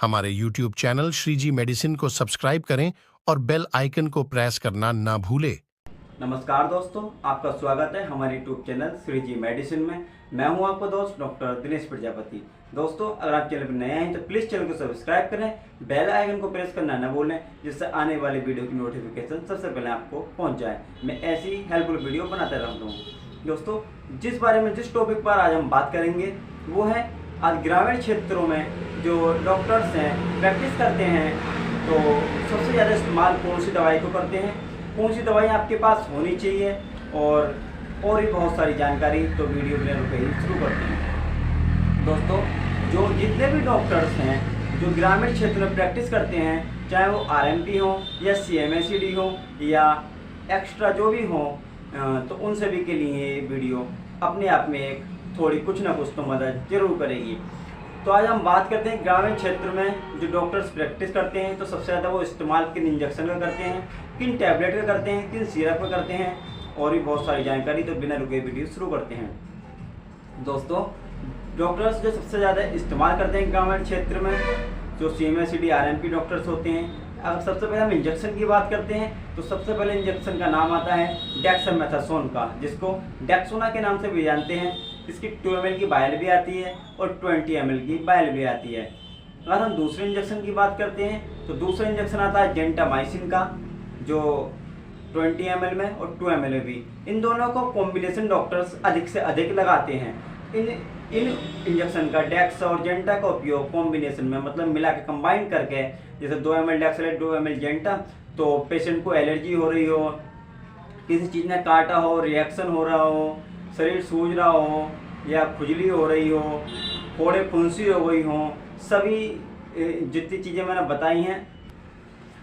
हमारे YouTube channel Shriji medicine को subscribe करें और बेल आइकन को प्रेस करना ना भूलें। नमस्कार दोस्तों, आपका स्वागत है हमारे यूट्यूब चैनल श्रीजी मेडिसिन में। मैं हूं आपका दोस्त डॉक्टर दिनेश प्रजापति। दोस्तों, अगर आप चैनल पर नए हैं तो प्लीज़ चैनल को सब्सक्राइब करें, बेल आइकन को प्रेस करना न भूलें, जिससे आने वाली वीडियो की नोटिफिकेशन सबसे पहले आपको पहुंच जाए। मैं ऐसी हेल्पफुल वीडियो बनाता रहता हूँ। दोस्तों, जिस टॉपिक पर आज हम बात करेंगे वो है आज ग्रामीण क्षेत्रों में जो डॉक्टर्स हैं प्रैक्टिस करते हैं तो सबसे ज़्यादा इस्तेमाल कौन सी दवाई को करते हैं, कौन सी दवाई आपके पास होनी चाहिए और भी बहुत सारी जानकारी। तो वीडियो बिना रुके ही शुरू करते हैं। दोस्तों, जो जितने भी डॉक्टर्स हैं जो ग्रामीण क्षेत्र में प्रैक्टिस करते हैं, चाहे वो आरएमपी हो या सीएमएसीडी हो या एक्स्ट्रा जो भी हो, तो उन सभी के लिए ये वीडियो अपने आप में एक थोड़ी कुछ ना कुछ तो मदद जरूर करेगी। तो आज हम बात करते हैं ग्रामीण क्षेत्र में जो डॉक्टर्स प्रैक्टिस करते हैं तो सबसे ज़्यादा वो इस्तेमाल किन इंजेक्शन का करते हैं, किन टैबलेट का करते हैं, किन सिरप का करते हैं और भी बहुत सारी जानकारी। तो बिना रुके वीडियो शुरू करते हैं। दोस्तों, डॉक्टर्स जो सबसे ज़्यादा इस्तेमाल करते हैं ग्रामीण क्षेत्र में जो सीएमएसीडी आरएमपी डॉक्टर्स होते हैं, अगर सबसे पहले हम इंजेक्शन की बात करते हैं तो सबसे पहले इंजेक्शन का नाम आता है डेक्सामेथासोन का, जिसको डेक्सोना के नाम से भी जानते हैं। इसकी 2 ml की वायल भी आती है और 20 ml की वायल भी आती है। अगर हम दूसरे इंजेक्शन की बात करते हैं तो दूसरा इंजेक्शन आता है जेंटामाइसिन का, जो 20 ml में और 2 ml में भी। इन दोनों को कॉम्बिनेशन डॉक्टर्स अधिक से अधिक लगाते हैं। इन इंजेक्शन का डेक्स और जेंटा का उपयोग कॉम्बिनेशन में मतलब मिला के कंबाइन करके, जैसे 2 ml डेक्स 2 ml जेंटा, तो पेशेंट को एलर्जी हो रही हो, किसी चीज़ ने काटा हो, रिएक्शन हो रहा हो, शरीर सूज रहा हो या खुजली हो रही हो, फोड़े फुंसी हो गई हो, सभी जितनी चीज़ें मैंने बताई हैं।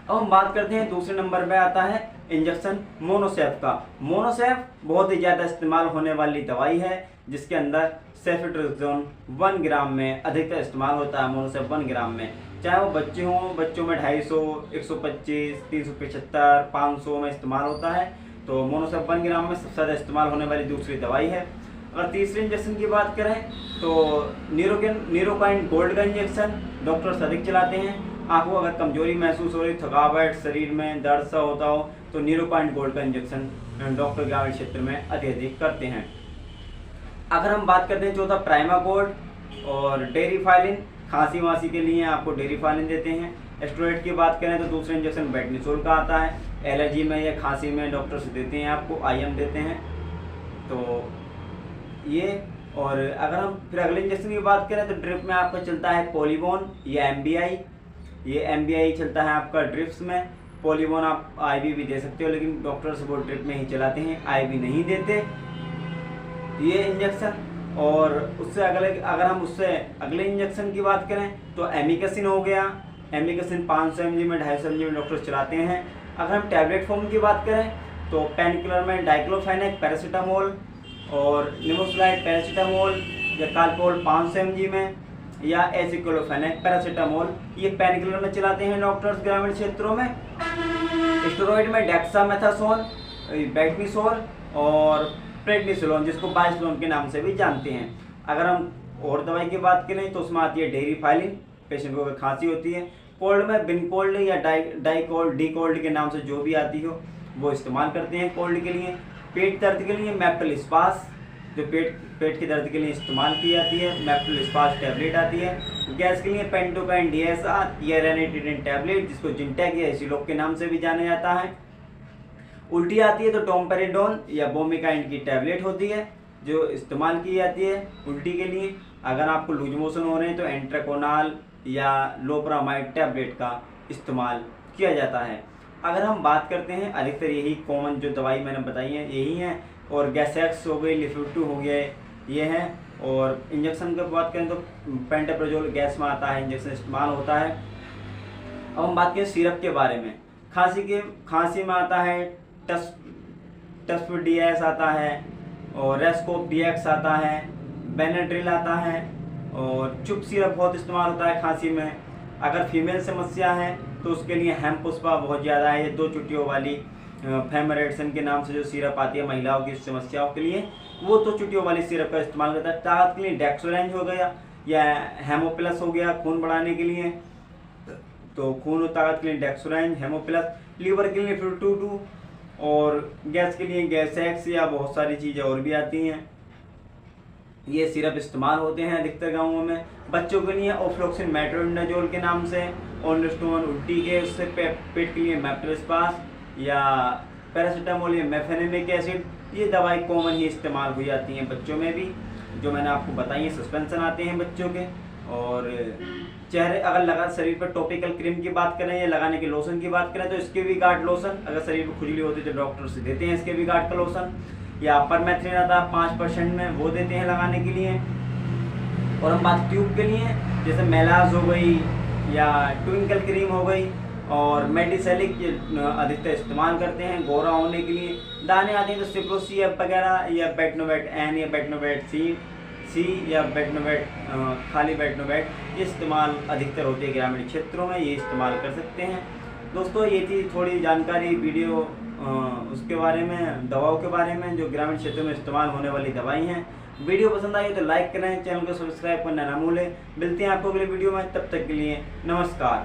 अब हम बात करते हैं दूसरे नंबर पे आता है इंजेक्शन मोनोसेफ का। मोनोसेफ बहुत ही ज़्यादा इस्तेमाल होने वाली दवाई है, जिसके अंदर सेफट्रिक्सोन 1 ग्राम में अधिकतर इस्तेमाल होता है। मोनोसेफ 1 ग्राम में, चाहे वो बच्चे हों, बच्चों में 250, 125, 375, 500 में इस्तेमाल होता है। तो मोनोसेफ 1 ग्राम में सबसे ज़्यादा इस्तेमाल होने वाली दूसरी दवाई है। अगर तीसरे इंजेक्शन की बात करें तो न्यूरोकाइन गोल्ड का इंजेक्शन डॉक्टर्स अधिक चलाते हैं। आपको अगर कमजोरी महसूस हो रही, थकावट, शरीर में दर्द सा होता हो, तो न्यूरोकाइन गोल्ड का इंजेक्शन डॉक्टर ग्रामीण क्षेत्र में अधिक करते हैं। अगर हम बात करते हैं चौथा प्राइमाकोड और डेरिफाइलिन, खांसी वासी के लिए आपको डेरिफाइलिन देते हैं। स्टेरॉइड की बात करें तो दूसरा इंजेक्शन बेटनिसोल का आता है। एलर्जी में या खांसी में डॉक्टर्स देते हैं, आपको आईएम देते हैं। तो ये, और अगर हम फिर अगले इंजेक्शन की बात करें तो ड्रिप में आपका चलता है पॉलीबोन या एमबीआई। ये एमबीआई चलता है आपका ड्रिप्स में। पॉलीबोन आप आईवी भी दे सकते हो, लेकिन डॉक्टर्स वो ड्रिप में ही चलाते हैं, आईवी नहीं देते ये इंजेक्शन। और उससे अगर हम उससे अगले इंजेक्शन की बात करें तो एमिकेसिन हो गया। एमिकेसिन 500 mg में 250 mg में डॉक्टर्स चलाते हैं। अगर हम टैबलेट फॉर्म की बात करें तो पेन किलर में डाइक्लोफेनेक पैरासीटामोल और निमोसलाइड पैरासीटामोल या कालपोल 500 mg में या एसिक्लोफेनेक पैरासीटामोल, ये पेन किलर में चलाते हैं डॉक्टर्स ग्रामीण क्षेत्रों में। स्टेरॉइड में डेक्सामेथासोन, बेटनिसोल और प्रेडनिसोलोन, जिसको बाइसलोन के नाम से भी जानते हैं। अगर हम और दवाई की बात करें तो उसमें आती है डेरिफाइलिन, पेशेंट को अगर खांसी होती है। कोल्ड में बिनकोल्ड या डाइकोल्ड, डीकोल्ड के नाम से जो भी आती हो वो इस्तेमाल करते हैं कोल्ड के लिए। पेट दर्द के लिए मेप्टोलिस्पास, जो पेट के दर्द के लिए इस्तेमाल की जाती है, मेप्टोलिस्पास टैबलेट आती है। गैस के लिए पेंटोकाइन डीएसआर या रेनिटिडिन टैबलेट, जिसको जिंटेक या एसिलोक के नाम से भी जाना जाता है। उल्टी आती है तो टोम्पेरिडोन या बोमिकाइन की टैबलेट होती है जो इस्तेमाल की जाती है उल्टी के लिए। अगर आपको लूज मोशन हो रहे हैं तो एंट्राकोनाल या लोपरामाइड टैबलेट का इस्तेमाल किया जाता है। अगर हम बात करते हैं, अधिकतर यही कॉमन जो दवाई मैंने बताई है यही हैं। और गैसेक्स हो गई, लिफ्यूटू हो गया, ये है। और इंजेक्शन की बात करें तो पेंटाप्रोजोल गैस में आता है, इंजेक्शन इस्तेमाल होता है। अब हम बात करें सिरप के बारे में। खांसी में आता है टस्फडीएस आता है और रेस्कोप डीएक्स आता है, बेनाड्रिल आता है और चुप सिरप बहुत इस्तेमाल होता है खांसी में। अगर फीमेल समस्या है तो उसके लिए हेमपुष्पा बहुत ज़्यादा है। ये 2 चुटियों वाली फेमरेडसन के नाम से जो सिरप आती है महिलाओं की समस्याओं के लिए, वो 2 चुटियों वाली सिरप का इस्तेमाल करता है। ताकत के लिए डेक्सोरेंज हो गया या हेमोप्लस हो गया खून बढ़ाने के लिए। तो खून और ताकत के लिए डेक्सोराइन, हेमोप्लस, लीवर के लिए फ्रूटूटू, और गैस के लिए गैसेक्स या बहुत सारी चीज़ें और भी आती हैं। ये सिरप इस्तेमाल होते हैं अधिकतर गाँवों में। बच्चों के लिए ओफ्लोक्सिन मेट्रोनिडाजोल के नाम से, ऑनस्टोन उल्टी के उससे पेट के लिए मैप्रोस्पास या पैरासीटामोल या मेफेनेमिक एसिड, ये दवाई कॉमन ही इस्तेमाल हो जाती हैं बच्चों में भी, जो मैंने आपको बताई है। सस्पेंशन आते हैं बच्चों के। और चेहरे अगर लगा शरीर पर टॉपिकल क्रीम की बात करें या लगाने के लोशन की बात करें तो इसके भी गार्ड लोशन, अगर शरीर में खुजली होती है तो डॉक्टर से देते हैं इसके भी गार्ड का लोशन, या परमेथ्रिन आता है 5% में, वो देते हैं लगाने के लिए। और हम बात ट्यूब के लिए, जैसे मेलाज हो गई या ट्विंकल क्रीम हो गई, और मेडिसेलिक अधिकतर इस्तेमाल करते हैं गोरा होने के लिए। दाने आते हैं तो सिप्रोसी वगैरह या बेटनोवेट एन या बेटनोवेट सी या बेटनोवेट खाली बेटनोवेट, ये इस्तेमाल अधिकतर होती है ग्रामीण क्षेत्रों में, ये इस्तेमाल कर सकते हैं। दोस्तों ये थी थोड़ी जानकारी वीडियो उसके बारे में, दवाओं के बारे में जो ग्रामीण क्षेत्रों में इस्तेमाल होने वाली दवाई हैं। वीडियो पसंद आई तो लाइक करें, चैनल को सब्सक्राइब करना ना भूलें। मिलते हैं आपको अगले वीडियो में, तब तक के लिए नमस्कार।